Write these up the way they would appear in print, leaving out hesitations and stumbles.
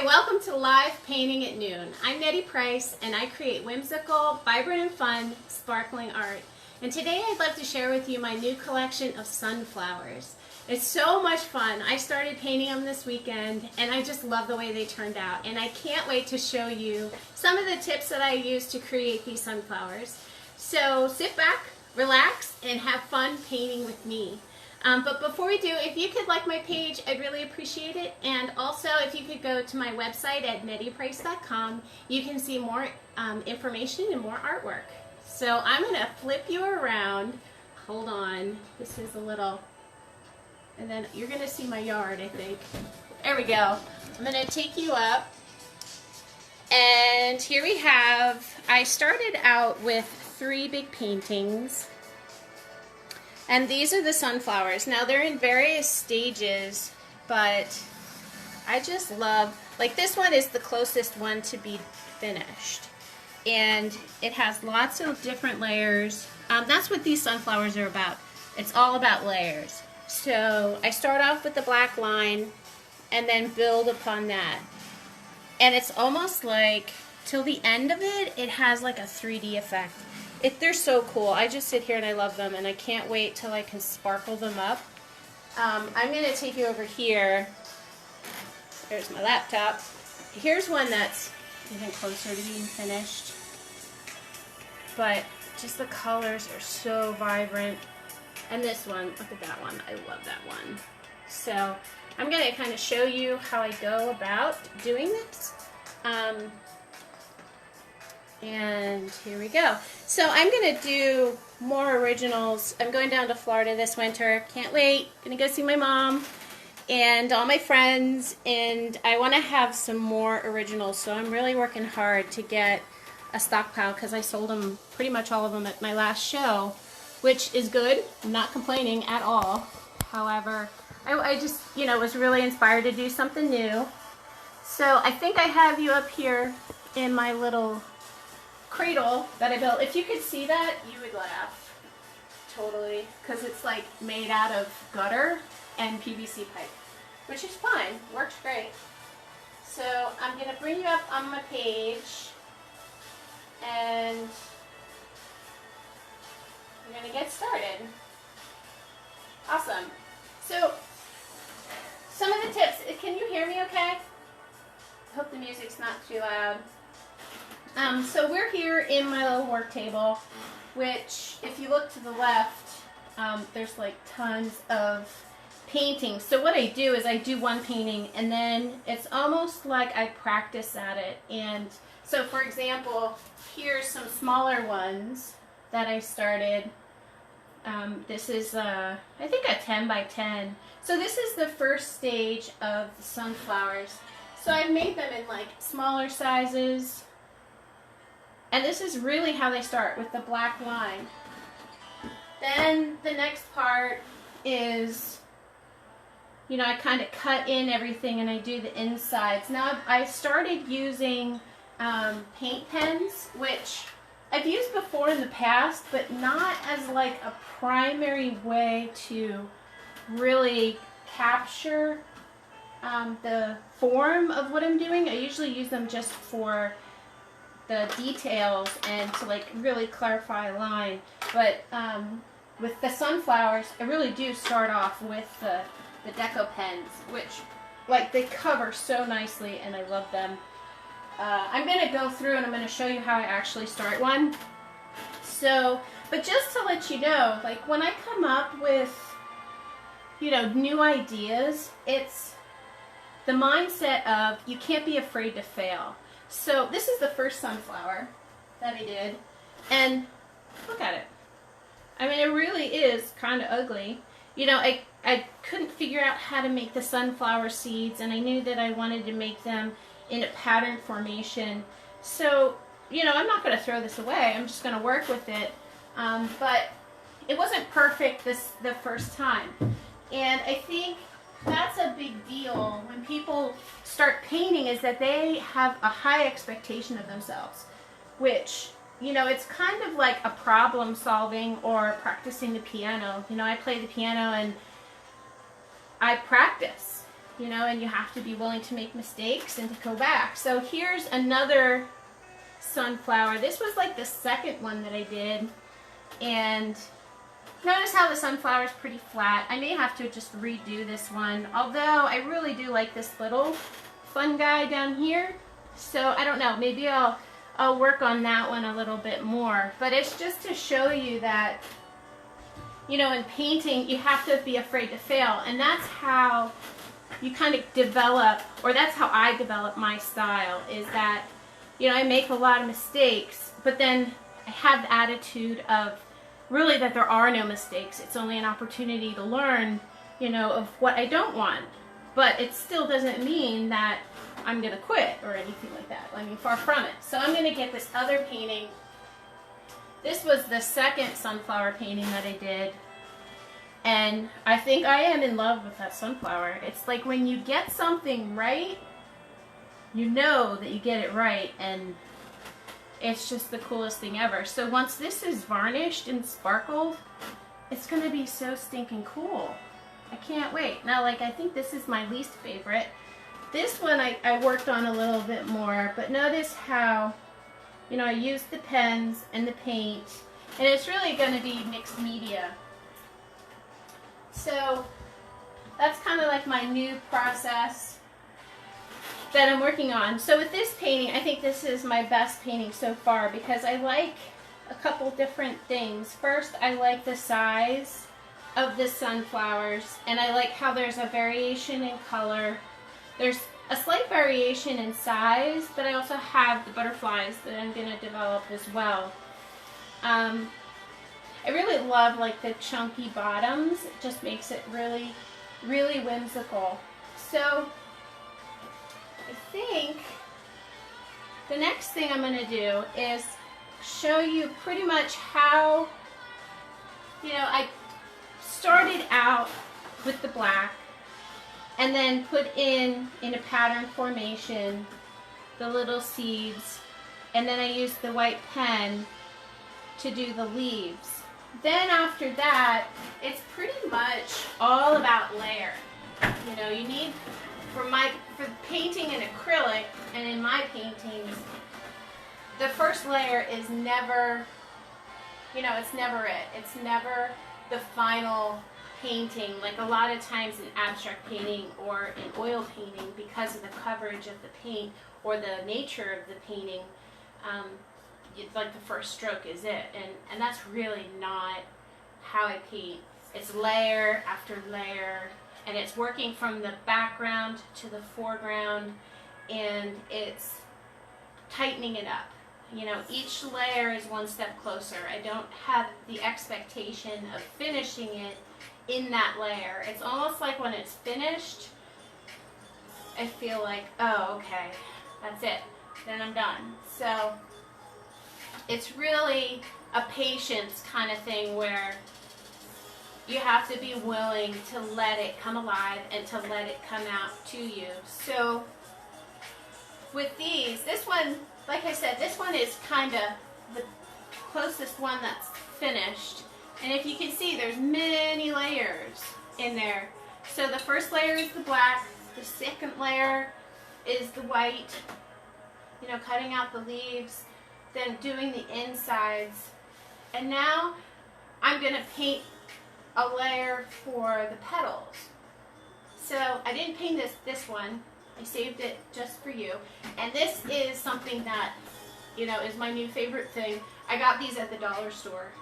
welcome to Live Painting at Noon. I'm Nettie Price and I create whimsical, vibrant and fun, sparkling art. And today I'd love to share with you my new collection of sunflowers. It's so much fun. I started painting them this weekend and I just love the way they turned out. And I can't wait to show you some of the tips that I use to create these sunflowers. So sit back, relax, and have fun painting with me. But before we do, if you could like my page, I'd really appreciate it. And also, if you could go to my website at nettieprice.com, you can see more information and more artwork. So I'm going to flip you around. Hold on. This is a little... And then you're going to see my yard, I think. There we go. I'm going to take you up. And here we have... I started out with 3 big paintings. And these are the sunflowers. Now they're in various stages, but I just love, like this one is the closest one to be finished. And it has lots of different layers. That's what these sunflowers are about. It's all about layers. So I start off with the black line and then build upon that. And it's almost like, till the end of it, it has like a 3D effect. They're so cool. I just sit here and I love them, and I can't wait till I can sparkle them up. I'm going to take you over here. There's my laptop. Here's one that's even closer to being finished. But just the colors are so vibrant. And this one, look at that one. I love that one. So I'm going to kind of show you how I go about doing this. And here we go. So I'm going to do more originals. I'm going down to Florida this winter. Can't wait. Going to go see my mom and all my friends. And I want to have some more originals. So I'm really working hard to get a stockpile because I sold them, pretty much all of them at my last show, which is good. I'm not complaining at all. However, I just, was really inspired to do something new. So I think I have you up here in my little cradle that I built. If you could see that, you would laugh. Totally. Because it's like made out of gutter and PVC pipe, which is fine. Works great. So I'm going to bring you up on my page and we're going to get started. Awesome. So some of the tips. Can you hear me okay? I hope the music's not too loud. So we're here in my little work table, which if you look to the left, there's like tons of paintings. So what I do is I do one painting and then it's almost like I practice at it. And so for example, here's some smaller ones that I started. This is I think a 10 by 10. So this is the first stage of the sunflowers. So I've made them in like smaller sizes. And this is really how they start, with the black line. Then the next part is, I kind of cut in everything and I do the insides. Now I started using paint pens, which I've used before in the past, but not as like a primary way to really capture the form of what I'm doing. I usually use them just for the details and to like really clarify a line, but with the sunflowers I really do start off with the deco pens, which like they cover so nicely and I love them. I'm going to go through and I'm going to show you how I actually start one. So, but just to let you know, like when I come up with new ideas, it's the mindset of you can't be afraid to fail. So this is the first sunflower that I did, and look at it. I mean, it really is kind of ugly. I couldn't figure out how to make the sunflower seeds, and I knew that I wanted to make them in a pattern formation. So, I'm not going to throw this away. I'm just going to work with it. But it wasn't perfect the first time. And I think that's a big deal when people start painting, is that they have a high expectation of themselves, which, it's kind of like a problem solving or practicing the piano. I play the piano and I practice. you know, and you have to be willing to make mistakes and to go back. So here's another sunflower. This was like the second one that I did, and notice how the sunflower is pretty flat. I may have to just redo this one, although I really do like this little fun guy down here. So I don't know, maybe I'll work on that one a little bit more. But it's just to show you that, you know, in painting, you have to be afraid to fail. And that's how you kind of develop, or that's how I develop my style, is that, you know, I make a lot of mistakes, but then I have the attitude of really that there are no mistakes. It's only an opportunity to learn, you know, of what I don't want. But it still doesn't mean that I'm going to quit or anything like that. I mean, far from it. So I'm going to get this other painting. This was the second sunflower painting that I did. And I think I am in love with that sunflower. It's like when you get something right, you know that you get it right, and it's just the coolest thing ever. So once this is varnished and sparkled, it's going to be so stinking cool. I can't wait. Now, like, I think this is my least favorite. This one I worked on a little bit more, but notice how, you know, I used the pens and the paint, and it's really going to be mixed media. So that's kind of like my new process that I'm working on. So with this painting, I think this is my best painting so far because I like a couple different things. First, I like the size of the sunflowers, and I like how there's a variation in color. There's a slight variation in size, but I also have the butterflies that I'm going to develop as well. I really love like the chunky bottoms. It just makes it really, really whimsical. So I think the next thing I'm going to do is show you pretty much how, you know, I started out with the black and then put in a pattern formation the little seeds, and then I used the white pen to do the leaves. Then after that, it's pretty much all about layer. You know, you need, for painting in acrylic and in my paintings, the first layer is never, you know, it's never it. It's never the final painting. Like a lot of times in abstract painting or in oil painting, because of the coverage of the paint or the nature of the painting, it's like the first stroke is it, and that's really not how I paint. It's layer after layer, and it's working from the background to the foreground, and it's tightening it up. You know, each layer is one step closer. I don't have the expectation of finishing it in that layer. It's almost like when it's finished, I feel like, oh, okay, that's it. Then I'm done. So it's really a patience kind of thing where you have to be willing to let it come alive and to let it come out to you. So with these, this one, like I said, this one is kind of the closest one that's finished. And if you can see, there's many layers in there. So the first layer is the black, the second layer is the white, you know, cutting out the leaves, then doing the insides. And now I'm going to paint a layer for the petals. So I didn't paint this one. I saved it just for you. And this is something that, you know, is my new favorite thing. I got these at the dollar store.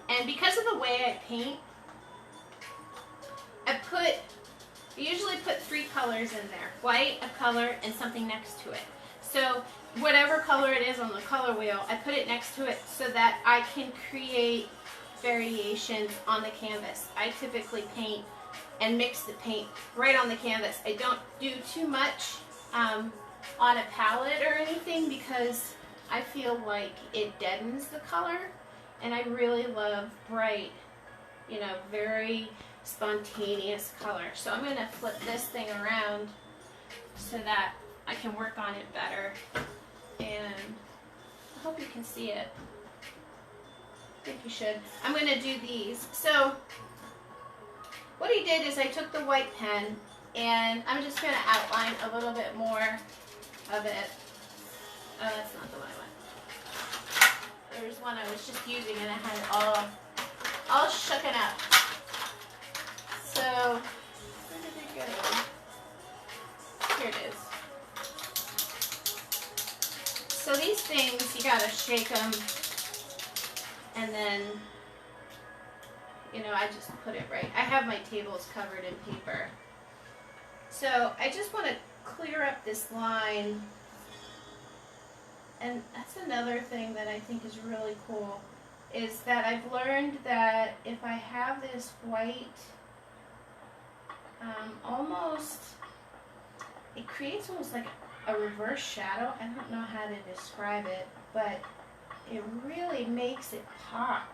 And because of the way I paint, I usually put 3 colors in there. White, a color, and something next to it. So whatever color it is on the color wheel, I put it next to it so that I can create variations on the canvas. I typically paint and mix the paint right on the canvas. I don't do too much on a palette or anything because I feel like it deadens the color, and I really love bright, you know, very spontaneous color. So I'm going to flip this thing around so that I can work on it better, and I hope you can see it. I think you should. I'm going to do these. So what I did is I took the white pen And I'm just going to outline a little bit more of it. Oh, that's not the one I want. There's one I was just using and I had it all shooken up. So, where did it go? Here it is. So these things, you gotta shake them, and then, you know, I just put it right. I have my tables covered in paper. So I just want to clear up this line. And that's another thing that I think is really cool, is that I've learned that if I have this white, it creates almost like a reverse shadow. I don't know how to describe it, but it really makes it pop.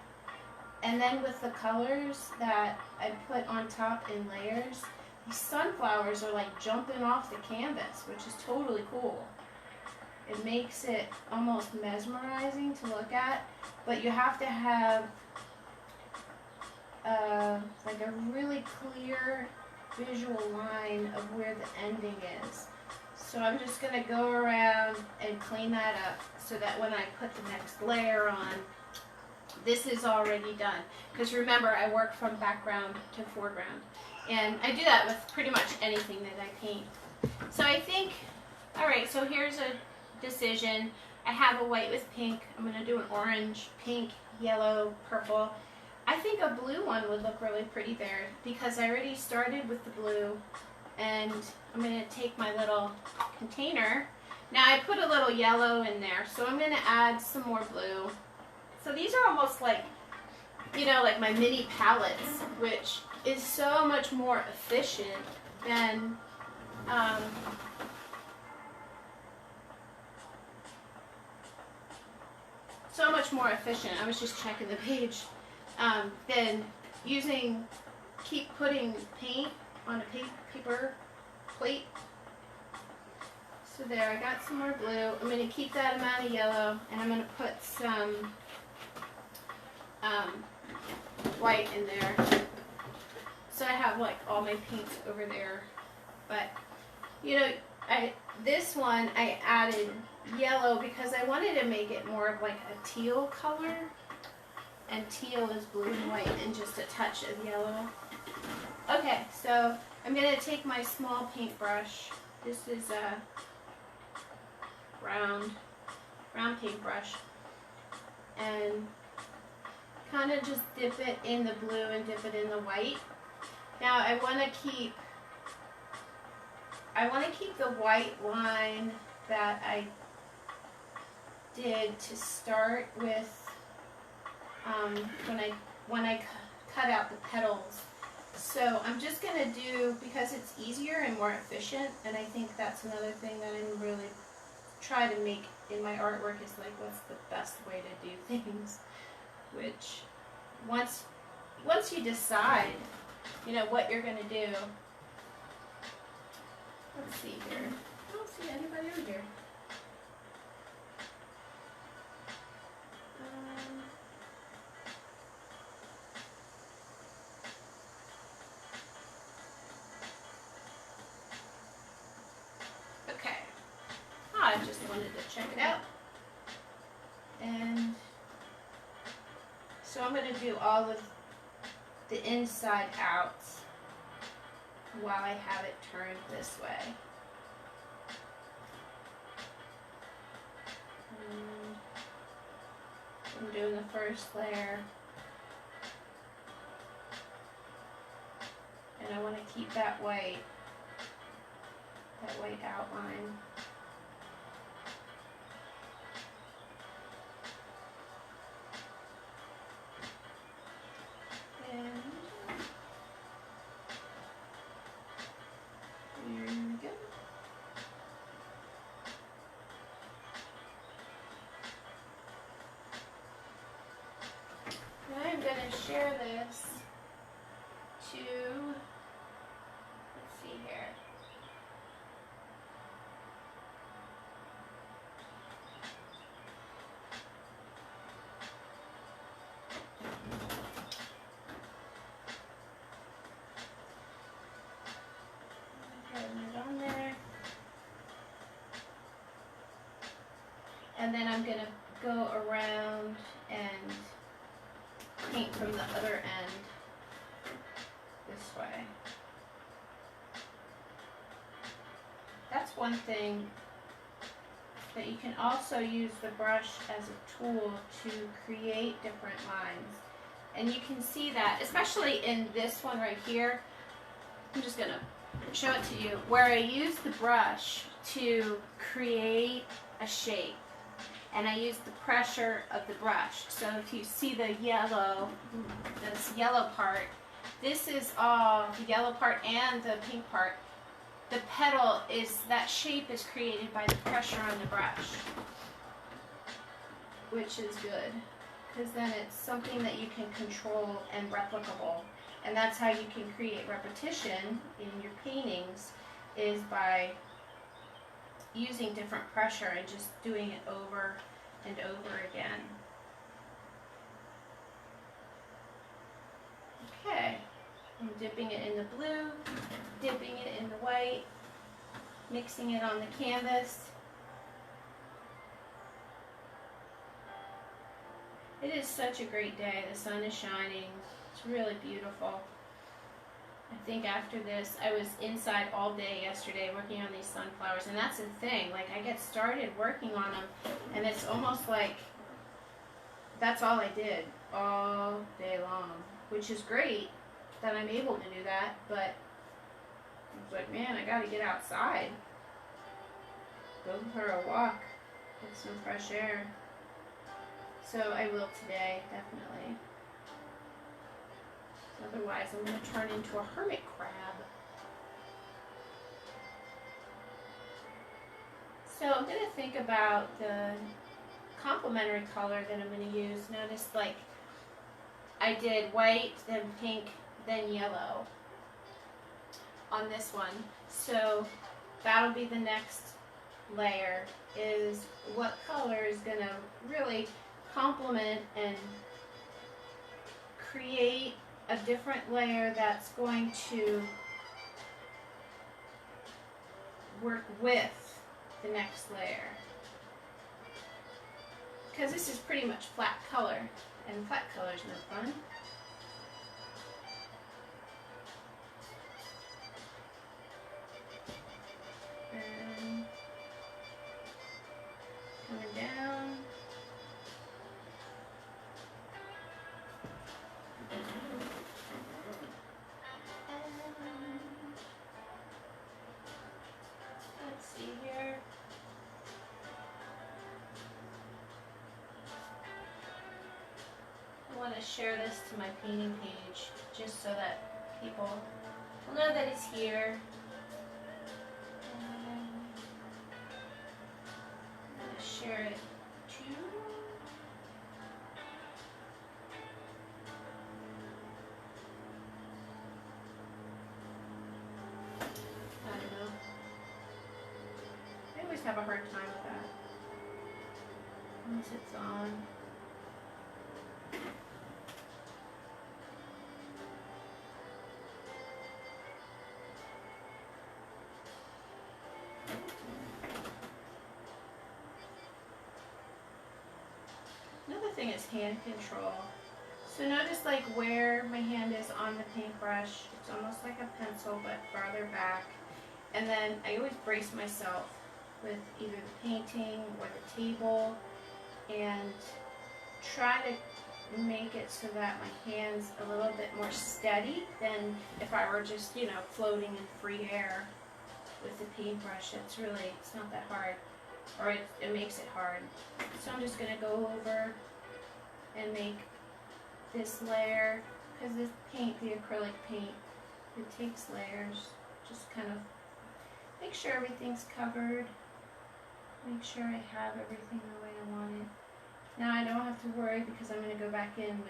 And then with the colors that I put on top in layers, these sunflowers are like jumping off the canvas, which is totally cool. It makes it almost mesmerizing to look at, but you have to have like a really clear visual line of where the ending is. So I'm just going to go around and clean that up so that when I put the next layer on, this is already done. Because remember, I work from background to foreground. And I do that with pretty much anything that I paint. So I think, alright, so here's a decision. I have a white with pink. I'm going to do an orange, pink, yellow, purple. I think a blue one would look really pretty there because I already started with the blue. And I'm going to take my little container. Now I put a little yellow in there, so I'm going to add some more blue. So these are almost like, you know, like my mini palettes, which is so much more efficient than I was just checking the page, than keep putting paint on a paper plate. So there, I got some more blue. I'm going to keep that amount of yellow, and I'm going to put some white in there. So I have like all my paints over there. But, you know, this one I added yellow because I wanted to make it more of like a teal color. And teal is blue and white and just a touch of yellow. Okay, so I'm going to take my small paintbrush. This is a round paintbrush. And kind of just dip it in the blue and dip it in the white. Now I want to keep the white line that I did to start with when I cut out the petals. So I'm just going to do, because it's easier and more efficient, and I think that's another thing that I'm really try to make in my artwork is like what's the best way to do things, which once you decide, you know, what you're going to do. Let's see here. I don't see anybody over here. Okay. I just wanted to check it out. And so I'm going to do all of the inside out while I have it turned this way. And I'm doing the first layer. And I want to keep that white outline. And here we go. Now I'm going to share this to, let's see here. And then I'm going to go around and paint from the other end this way. That's one thing that you can also use the brush as a tool to create different lines. And you can see that, especially in this one right here. I'm just going to show it to you, where I use the brush to create a shape. And I use the pressure of the brush. So if you see the yellow, this yellow part, this is all the yellow part and the pink part. The petal is, that shape is created by the pressure on the brush, which is good, because then it's something that you can control and replicable. And that's how you can create repetition in your paintings, is by using different pressure and just doing it over and over again. Okay, I'm dipping it in the blue, dipping it in the white, mixing it on the canvas. It is such a great day. The sun is shining. It's really beautiful. I think after this, I was inside all day yesterday working on these sunflowers, and that's the thing. Like, I get started working on them, and it's almost like that's all I did all day long, which is great that I'm able to do that, but I was like, man, I gotta get outside, go for a walk, get some fresh air. So I will today, definitely. Otherwise, I'm going to turn into a hermit crab. So I'm going to think about the complementary color that I'm going to use. Notice, like, I did white, then pink, then yellow on this one. So that'll be the next layer, is what color is going to really complement and create a different layer that's going to work with the next layer. Because this is pretty much flat color, and flat color is no fun. And coming down. Let's see here. I want to share this to my painting page just so that people will know that it's here. I'm going to share it too. I don't know. I always have a hard time with that. Once it's on. Another thing is hand control. So notice, like, where my hand is on the paintbrush, it's almost like a pencil but farther back. And then I always brace myself with either the painting or the table and try to make it so that my hand's a little bit more steady than if I were just, you know, floating in free air with the paintbrush. It's not that hard, or it makes it hard. So I'm just going to go over and make this layer, because this paint, the acrylic paint, it takes layers. Just kind of make sure everything's covered. Make sure I have everything the way I want it. Now I don't have to worry, because I'm going to go back in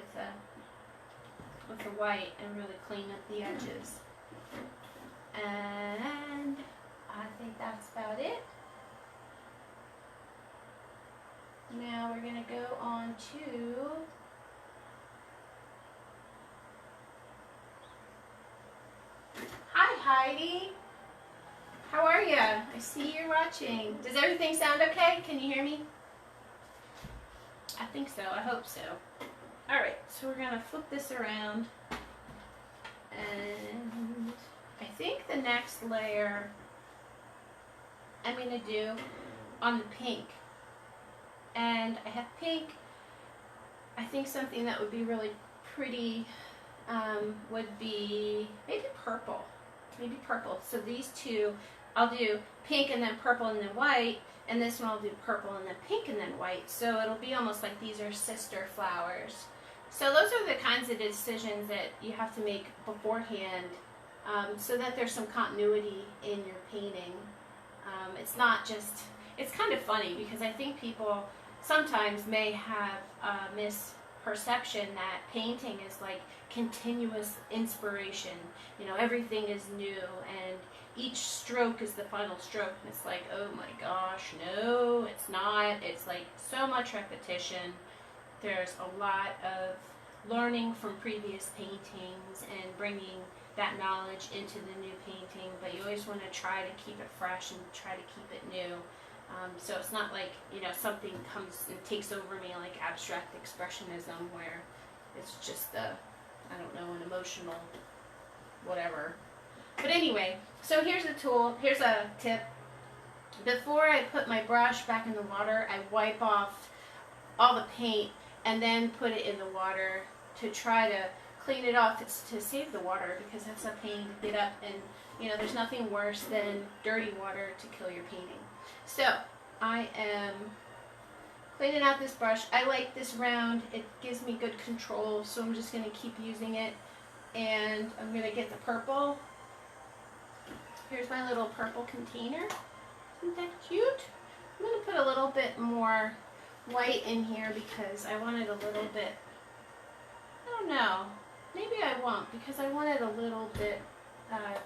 with the white and really clean up the edges. And I think that's about it. Now we're going to go on to hi Heidi. How are you? I see you're watching. Does everything sound okay? Can you hear me? I think so. I hope so. All right, so we're gonna flip this around, and I think the next layer I'm gonna do on the pink. And I have pink. I think something that would be really pretty would be maybe purple. Maybe purple. So these two, I'll do pink and then purple and then white, and this one I'll do purple and then pink and then white. So it'll be almost like these are sister flowers. So those are the kinds of decisions that you have to make beforehand, so that there's some continuity in your painting. It's not just, it's kind of funny because I think people sometimes may have a misperception that painting is like continuous inspiration. You know, everything is new and each stroke is the final stroke. And it's like, oh my gosh, no, it's not. It's like so much repetition. There's a lot of learning from previous paintings and bringing that knowledge into the new painting, but you always want to try to keep it fresh and try to keep it new. So it's not like, you know, something comes and takes over me like abstract expressionism where it's just a, I don't know, an emotional whatever. But anyway, so here's a tool, here's a tip. Before I put my brush back in the water, I wipe off all the paint and then put it in the water to try to clean it off. It's to save the water because that's a pain to get up, and you know, there's nothing worse than dirty water to kill your painting. So I am cleaning out this brush. I like this round. It gives me good control, so I'm just going to keep using it. And I'm going to get the purple. Here's my little purple container. Isn't that cute? I'm going to put a little bit more white in here because I want it a little bit, I don't know, maybe I won't because I want it a little bit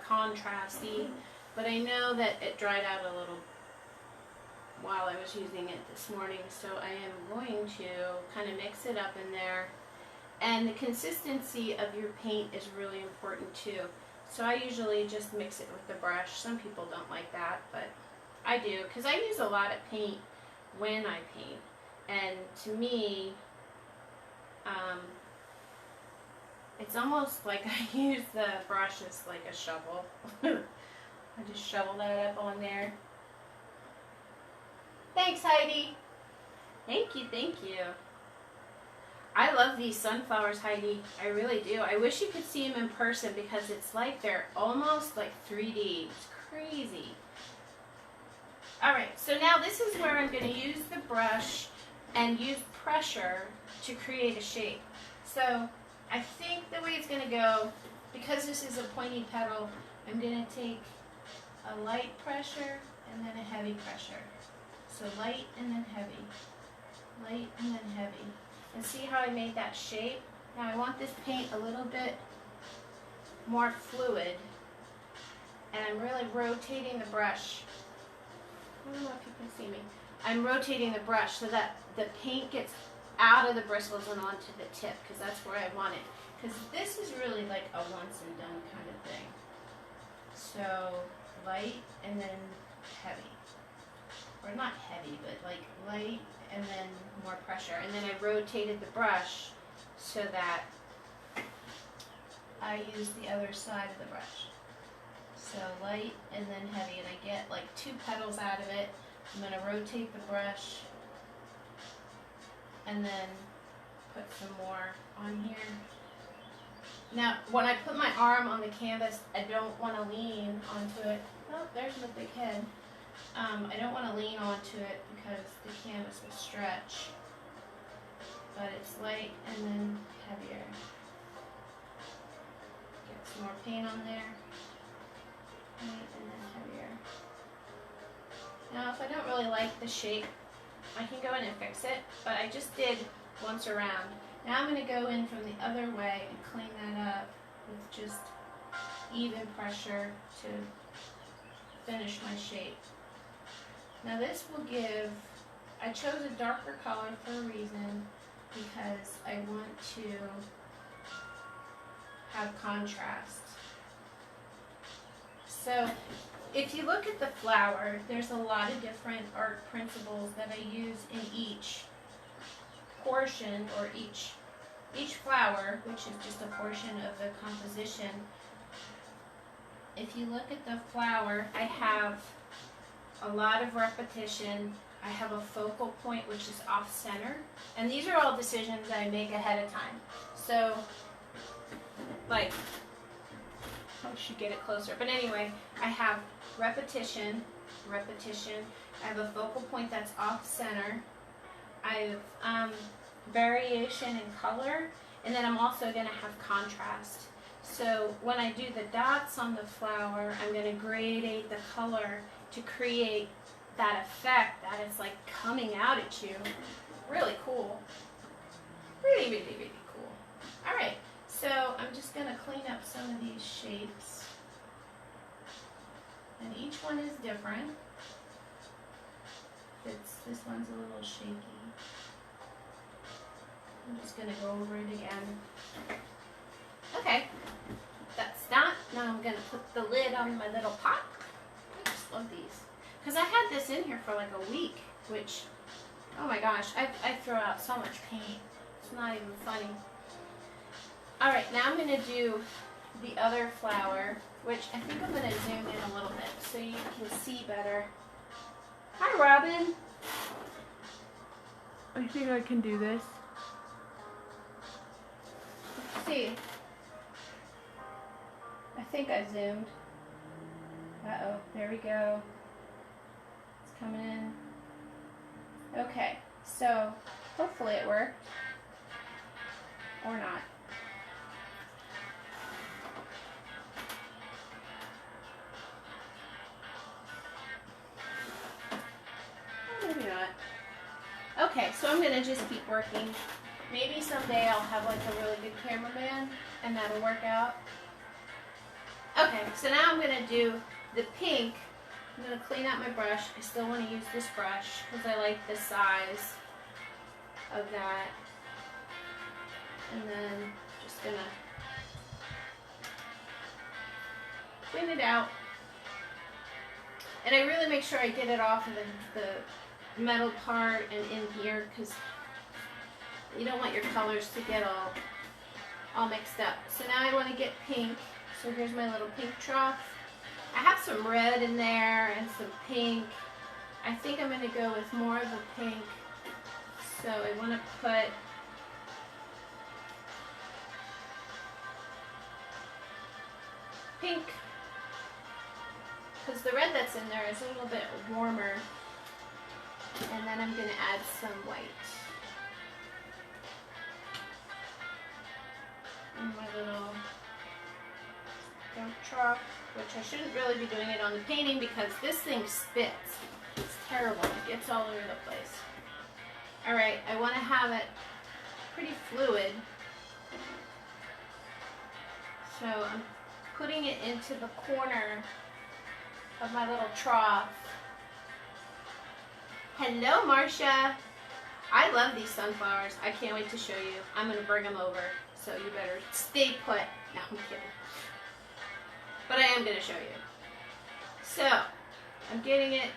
contrasty, but I know that it dried out a little while I was using it this morning, so I am going to kind of mix it up in there. And the consistency of your paint is really important too. So I usually just mix it with the brush. Some people don't like that, but I do because I use a lot of paint when I paint. And to me, it's almost like I use the brush as like a shovel. I just shovel that up on there. Thanks, Heidi. Thank you, thank you. I love these sunflowers, Heidi. I really do. I wish you could see them in person because it's like they're almost like 3D. It's crazy. Alright, so now this is where I'm going to use the brush and use pressure to create a shape. So I think the way it's going to go, because this is a pointy petal, I'm going to take a light pressure and then a heavy pressure. So light and then heavy, light and then heavy. And see how I made that shape? Now I want this paint a little bit more fluid, and I'm really rotating the brush. I don't know if you can see me. I'm rotating the brush so that the paint gets out of the bristles and onto the tip, because that's where I want it. Because this is really like a once and done kind of thing. So light and then heavy. Or not heavy, but like light and then more pressure. And then I rotated the brush so that I use the other side of the brush. So light and then heavy, and I get like 2 petals out of it. I'm going to rotate the brush and then put some more on here. Now, when I put my arm on the canvas, I don't want to lean onto it. Oh, there's the big head. I don't want to lean onto it because the canvas will stretch. But it's light and then heavier. Get some more paint on there. Light and then heavier. Now, if I don't really like the shape, I can go in and fix it, but I just did once around. Now I'm going to go in from the other way and clean that up with just even pressure to finish my shape. Now this will give, I chose a darker color for a reason, because I want to have contrast. So if you look at the flower, there's a lot of different art principles that I use in each portion, or each flower, which is just a portion of the composition, if you look at the flower, I have a lot of repetition. I have a focal point which is off center, and these are all decisions I make ahead of time. So, like, I should get it closer. But anyway, I have repetition. I have a focal point that's off center. I have variation in color, and then I'm also going to have contrast. So when I do the dots on the flower, I'm going to gradate the color to create that effect that it's like coming out at you. Really cool. Really, really, really cool. All right, so I'm just going to clean up some of these shapes. And each one is different. This one's a little shaky. I'm just going to go over it again. Okay, that's done. Now I'm going to put the lid on my little pot. I just love these. Because I had this in here for like a week, which, oh my gosh, I throw out so much paint. It's not even funny. All right, now I'm going to do the other flower, which I think I'm going to zoom in a little bit so you can see better. Hi, Robin. I think I can do this. Let's see. I think I zoomed. Uh-oh, there we go. It's coming in. Okay, so hopefully it worked. Or not. Maybe not. Okay, so I'm gonna just keep working. Maybe someday I'll have like a really good cameraman and that'll work out. Okay, so now I'm gonna do the pink. I'm gonna clean out my brush. I still wanna use this brush because I like the size of that. And then just gonna clean it out. And I really make sure I get it off of the metal part and in here because you don't want your colors to get all mixed up. So now I want to get pink. So here's my little pink trough. I have some red in there and some pink. I think I'm going to go with more of a pink. So I want to put pink, because the red that's in there is a little bit warmer. And then I'm going to add some white. And my little dump trough, which I shouldn't really be doing it on the painting because this thing spits. It's terrible. It gets all over the place. Alright, I want to have it pretty fluid. So I'm putting it into the corner of my little trough. Hello, Marcia. I love these sunflowers. I can't wait to show you. I'm going to bring them over, so you better stay put. No, I'm kidding. But I am going to show you. So, I'm getting it.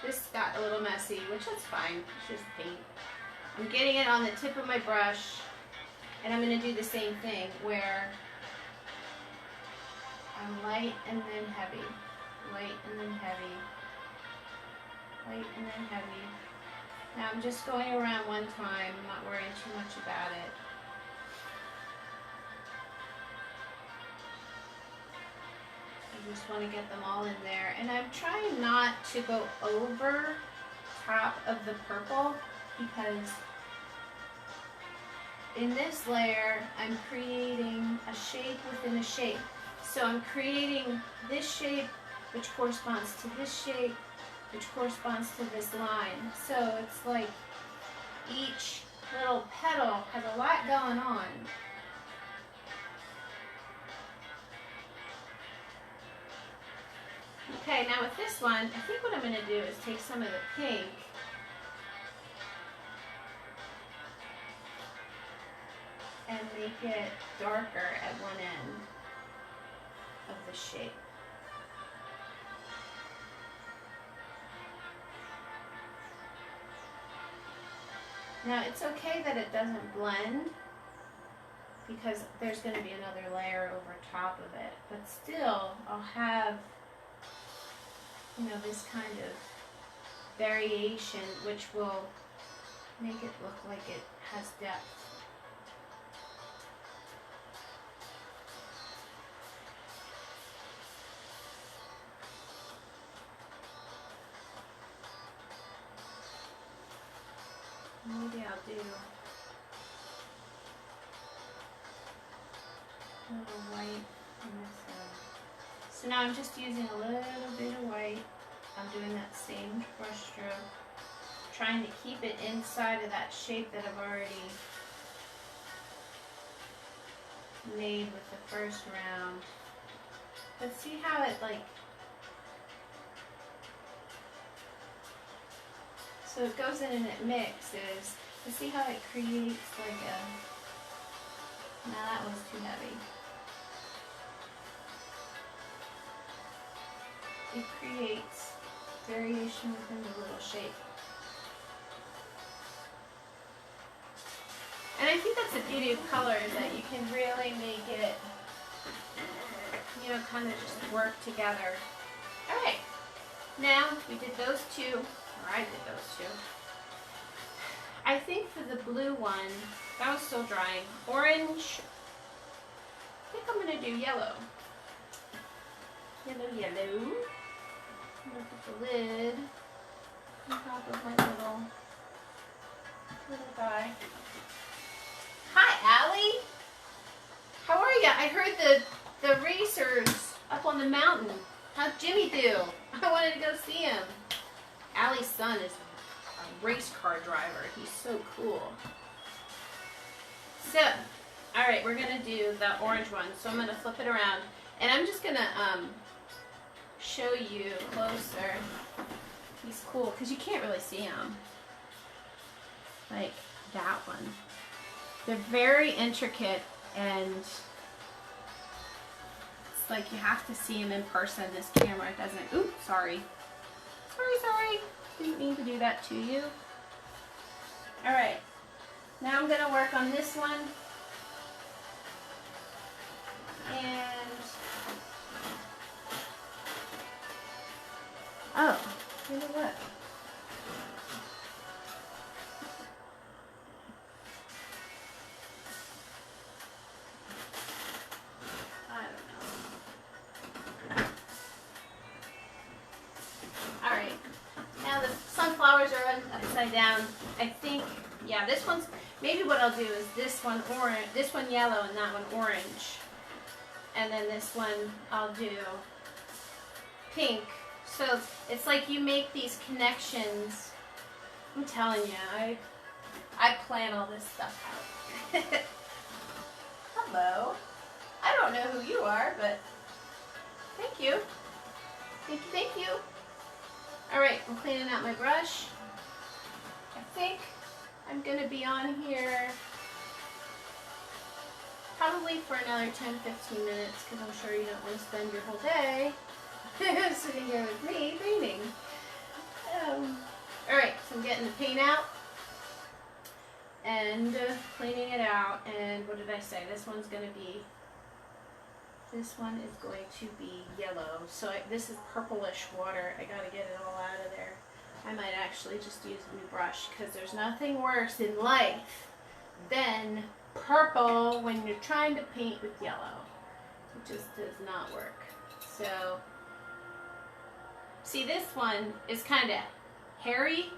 This got a little messy, which is fine. It's just paint. I'm getting it on the tip of my brush, and I'm going to do the same thing where I'm light and then heavy. Light and then heavy. Light and then heavy. Now I'm just going around one time. I'm not worrying too much about it. I just want to get them all in there. And I'm trying not to go over top of the purple because in this layer I'm creating a shape within a shape. So I'm creating this shape which corresponds to this shape, which corresponds to this line. So it's like each little petal has a lot going on. Okay, now with this one, I think what I'm going to do is take some of the pink and make it darker at one end of the shape. Now it's okay that it doesn't blend because there's going to be another layer over top of it, but still I'll have, you know, this kind of variation which will make it look like it has depth. Maybe I'll do a little white on this one. So now I'm just using a little bit of white. I'm doing that same brush stroke, trying to keep it inside of that shape that I've already made with the first round. But see how it like, so it goes in and it mixes. But see how it creates like a, now that one's too heavy. It creates variation within the little shape. And I think that's the beauty of color, is that you can really make it, you know, kind of just work together. All right, now we did those two, or I did those two. I think for the blue one, that was still drying. Orange, I think I'm gonna do yellow. Yellow, yellow. I'm gonna put the lid on top of my little guy. Hi, Allie. How are ya? I heard the racers up on the mountain. How'd Jimmy do? I wanted to go see him. Allie's son is a race car driver. He's so cool. So, all right, we're gonna do the orange one. So I'm gonna flip it around, and I'm just gonna show you closer. He's cool because you can't really see him. Like that one. They're very intricate, and it's like you have to see him in person. This camera doesn't. Oops, sorry. Sorry. Didn't mean to do that to you. All right. Now I'm gonna work on this one. And oh, you know what? I don't know. All right. Now the sunflowers are upside down. I think, yeah, this one's, maybe what I'll do is this one orange, this one yellow, and that one orange. And then this one I'll do pink. So it's like you make these connections. I'm telling you, I plan all this stuff out. Hello. I don't know who you are, but thank you. Thank you. All right, I'm cleaning out my brush. I think I'm gonna be on here probably for another 10-15 minutes, because I'm sure you don't want to spend your whole day sitting here with me painting. Alright, so I'm getting the paint out and cleaning it out. And what did I say? This one is going to be yellow. So this is purplish water. I got to get it all out of there. I might actually just use a new brush, because there's nothing worse in life than purple when you're trying to paint with yellow. It just does not work. So, see, this one is kind of hairy.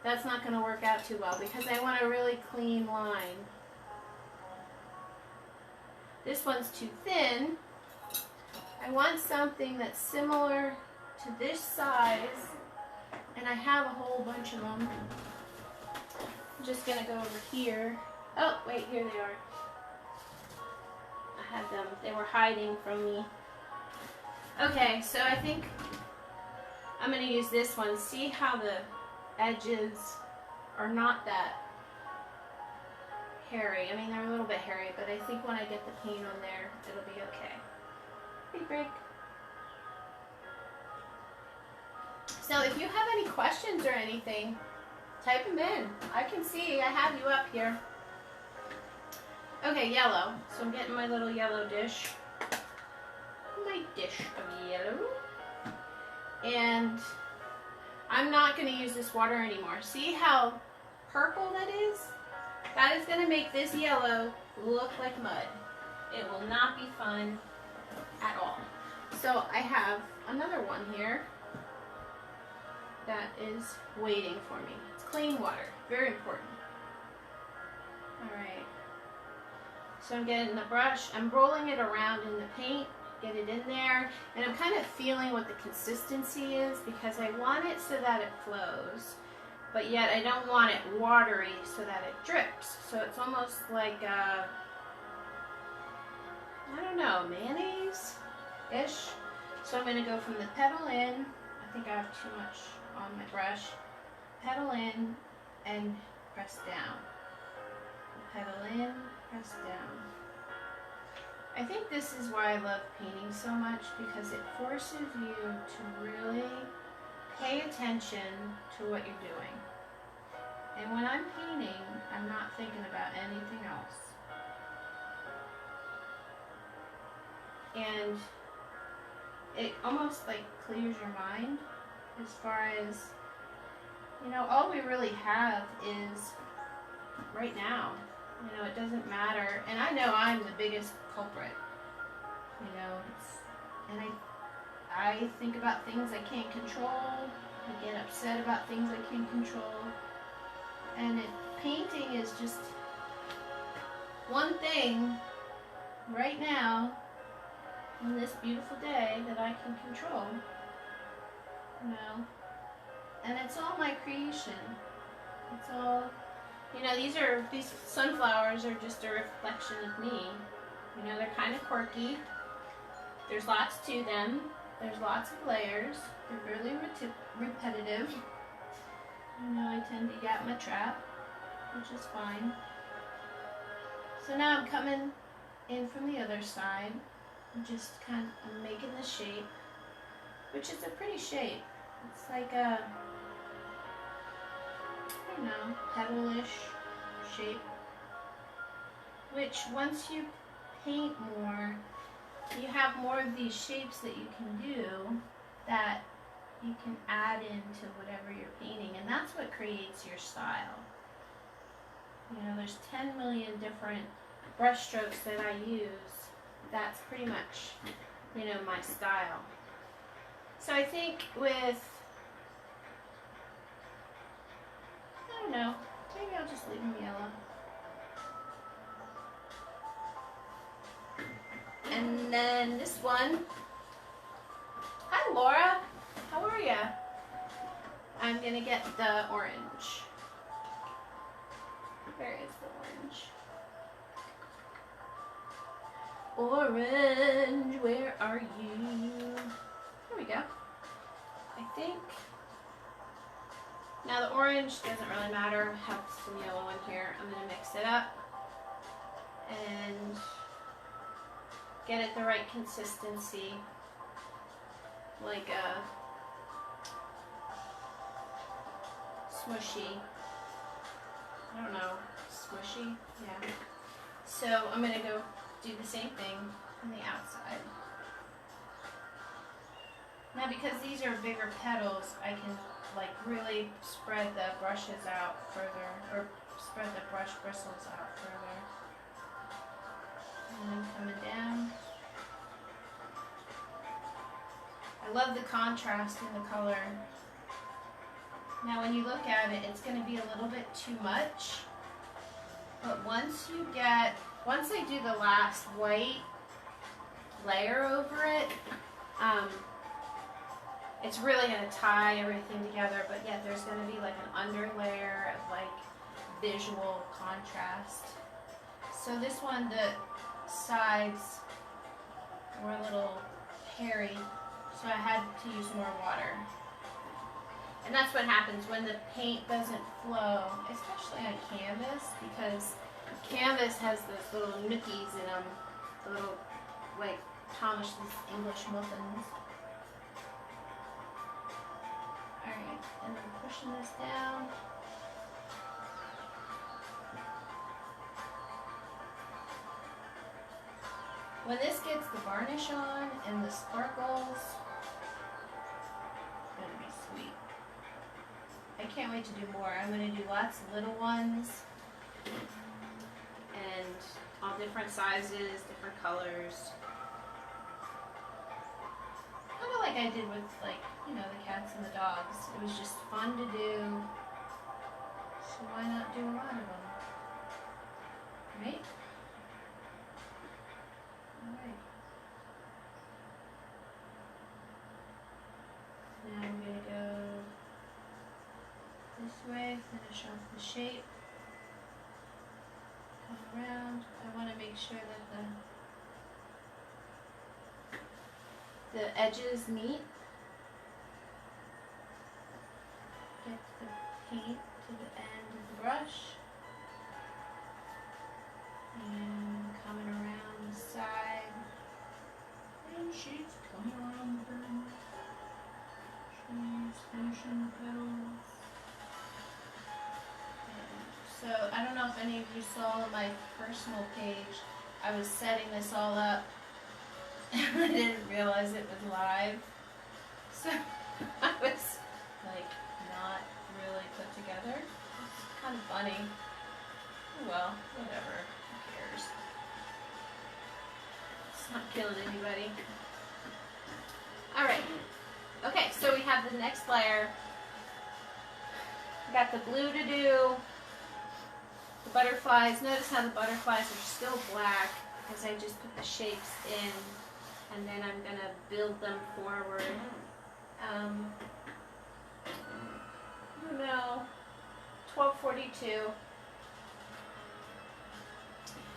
That's not going to work out too well, because I want a really clean line. This one's too thin. I want something that's similar to this size, and I have a whole bunch of them. I'm just going to go over here. Oh, wait, here they are. I had them. They were hiding from me. Okay, so I think I'm going to use this one. See how the edges are not that hairy. I mean, they're a little bit hairy, but I think when I get the paint on there, it'll be okay. Big break. So if you have any questions or anything, Type them in. I can see. I have you up here. Okay, yellow. So I'm getting my little yellow dish. My dish of yellow. And I'm not going to use this water anymore. See how purple that is? That is going to make this yellow look like mud. It will not be fun at all. So I have another one here that is waiting for me. It's clean water. Very important. Alright. So I'm getting the brush. I'm rolling it around in the paint. Get it in there. And I'm kind of feeling what the consistency is because I want it so that it flows. But yet I don't want it watery so that it drips. So it's almost like, I don't know, mayonnaise-ish. So I'm going to go from the petal in. I think I have too much on my brush. Petal in and press down. Petal in, press down. I think this is why I love painting so much, because it forces you to really pay attention to what you're doing. And when I'm painting, I'm not thinking about anything else. And it almost like clears your mind as far as, you know, all we really have is right now. You know, it doesn't matter. And I know I'm the biggest culprit. You know, and I think about things I can't control. I get upset about things I can't control. And painting is just one thing right now on this beautiful day that I can control. You know, and it's all my creation. It's all, you know, these sunflowers are just a reflection of me. You know, they're kind of quirky. There's lots to them. There's lots of layers. They're really repetitive. You know, I tend to get my trap, which is fine. So now I'm coming in from the other side. I'm just kind of, I'm making the shape, which is a pretty shape. It's like a, I don't know, petalish shape, which once you paint more, you have more of these shapes that you can do that you can add into whatever you're painting, and that's what creates your style. You know, there's 10 million different brush strokes that I use. That's pretty much, you know, my style. So I think with, I don't know, maybe I'll just leave them yellow. And then this one. Hi Laura, how are ya? I'm gonna get the orange. Where is the orange? Orange, where are you? There we go. I think. Now the orange doesn't really matter. I have some yellow in here. I'm gonna mix it up and get it the right consistency, like a smushy, I don't know, smushy, yeah. So I'm going to go do the same thing on the outside. Now because these are bigger petals, I can like really spread the brushes out further, or spread the brush bristles out further. And then coming down. I love the contrast in the color. Now when you look at it, it's going to be a little bit too much. But once I do the last white layer over it, it's really going to tie everything together. But yet there's going to be like an under layer of like visual contrast. So this one, the sides were a little hairy, so I had to use more water. And that's what happens when the paint doesn't flow, especially on canvas, because canvas has those little nookies in them, the little, like, Thomas' English muffins. Alright, and I'm pushing this down. When this gets the varnish on and the sparkles, it's gonna be sweet. I can't wait to do more. I'm gonna do lots of little ones and all different sizes, different colors. Kind of like I did with, like, you know, the cats and the dogs. It was just fun to do. So why not do a lot of them? Right? Alright. Now I'm going to go this way, finish off the shape. Come around. I want to make sure that the edges meet. Get the paint to the end of the brush. And coming around the side. And she's coming around the brim. She's finishing the petals. And so I don't know if any of you saw on my personal page, I was setting this all up. I didn't realize it was live. So I was like not really put together. It's kind of funny. Oh well, whatever. Who cares? It's not killing anybody. Alright. Okay, so we have the next layer. We got the blue to do. The butterflies. Notice how the butterflies are still black because I just put the shapes in. And then I'm going to build them forward. I don't know, 12:42.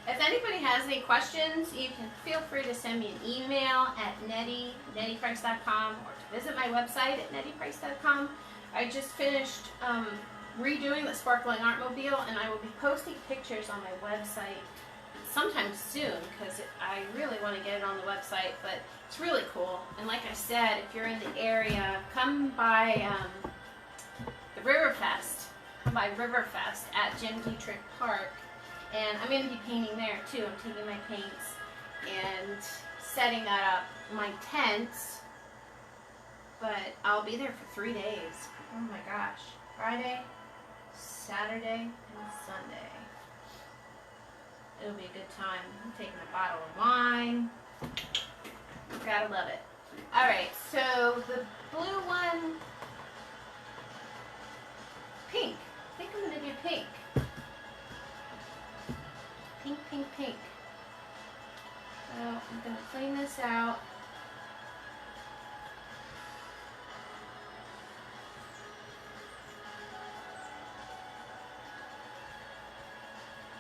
If anybody has any questions, you can feel free to send me an email at nettyprice.com or to visit my website at nettyprice.com. I just finished redoing the Sparkling Artmobile, and I will be posting pictures on my website sometime soon because I really want to get it on the website, but it's really cool. And like I said, if you're in the area, come by the Riverfest. Come by Riverfest at Jim Dietrich Park, and I'm going to be painting there too. I'm taking my paints and setting that up, my tents, but I'll be there for 3 days. Oh my gosh. Friday, Saturday, and Sunday. It'll be a good time. I'm taking a bottle of wine. Gotta love it. Alright, so the blue one, pink. I think I'm going to do pink. Pink, pink, pink. So I'm going to clean this out.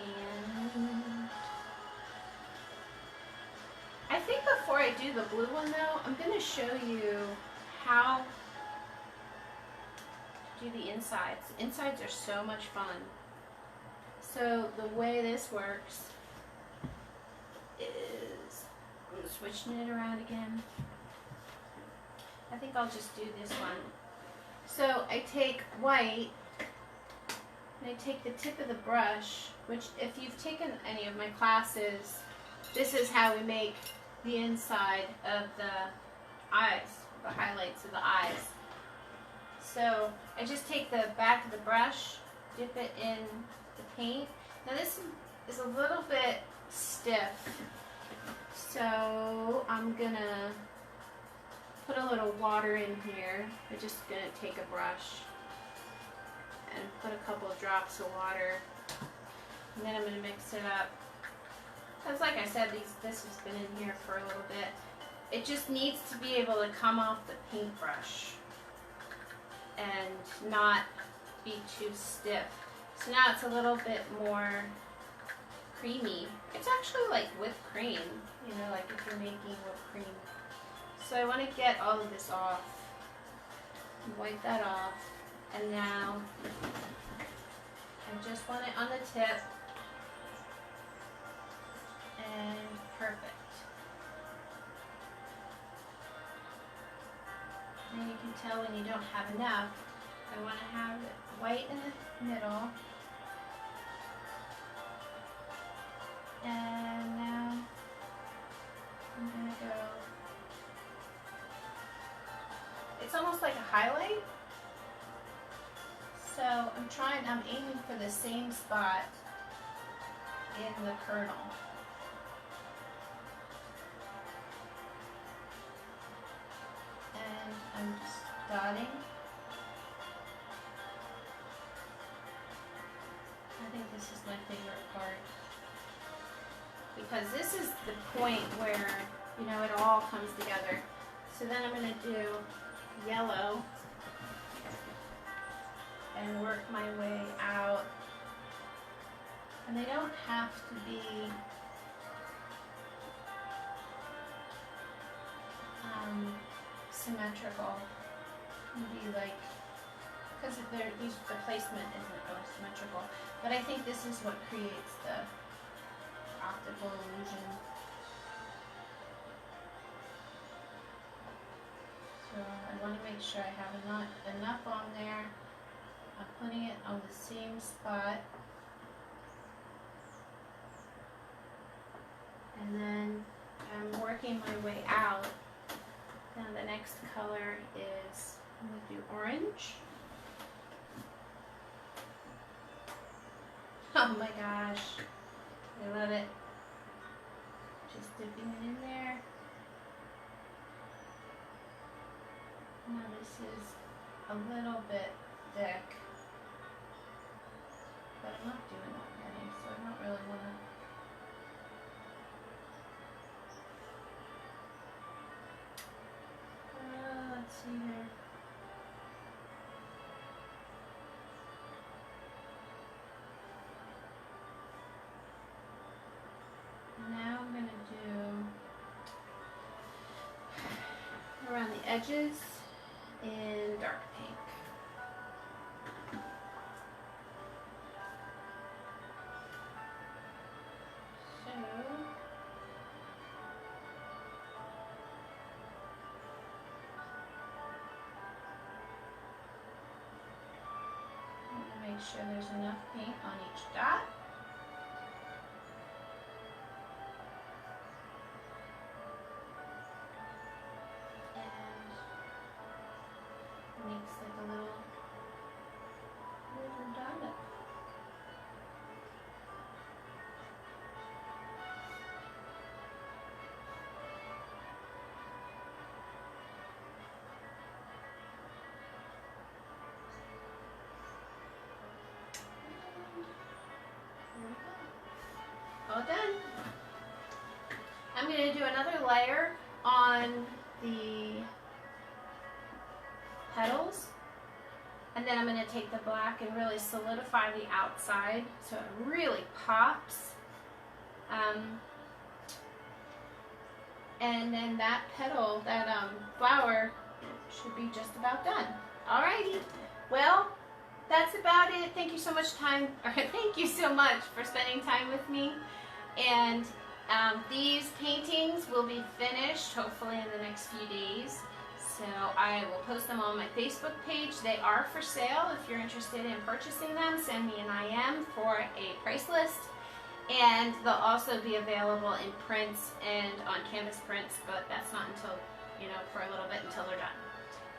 And I think before I do the blue one though, I'm going to show you how to do the insides. The insides are so much fun. So the way this works is, I'm switching it around again. I think I'll just do this one. So I take white, and I take the tip of the brush, which if you've taken any of my classes, this is how we make the inside of the eyes, the highlights of the eyes. So I just take the back of the brush, dip it in the paint. Now this is a little bit stiff, so I'm gonna put a little water in here. I'm just gonna take a brush and put a couple of drops of water, and then I'm gonna mix it up. Because like I said, this has been in here for a little bit. It just needs to be able to come off the paintbrush and not be too stiff. So now it's a little bit more creamy. It's actually like whipped cream, you know, like if you're making whipped cream. So I want to get all of this off, wipe that off, and now I just want it on the tip, and perfect. And you can tell when you don't have enough. I want to have it white in the middle. And now highlight. So I'm aiming for the same spot in the kernel. And I'm just dotting. I think this is my favorite part, because this is the point where, you know, it all comes together. So then I'm going to do yellow and work my way out. And they don't have to be symmetrical. Maybe like, because the placement isn't really symmetrical. But I think this is what creates the optical illusion. So I want to make sure I have enough on there. I'm putting it on the same spot. And then I'm working my way out. Now the next color is, I'm going to do orange. Oh my gosh, I love it. Just dipping it in there. Now this is a little bit thick, but I'm not doing that many, so I don't really want to. Let's see here. Now I'm going to do around the edges in dark pink. So I'm going to make sure there's enough paint on each dot. Makes like a little dot. All done. I'm going to do another layer on the petals, and then I'm going to take the black and really solidify the outside so it really pops. And then that petal, that flower, should be just about done. Alrighty, well, that's about it. Thank you so much thank you so much for spending time with me. And these paintings will be finished hopefully in the next few days. So I will post them on my Facebook page. They are for sale. If you're interested in purchasing them, send me an IM for a price list. And they'll also be available in prints and on canvas prints, but that's not until, you know, for a little bit until they're done.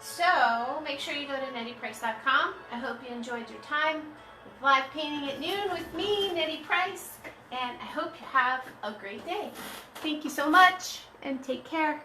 So make sure you go to NettiePrice.com. I hope you enjoyed your time with live painting at noon with me, Nettie Price. And I hope you have a great day. Thank you so much and take care.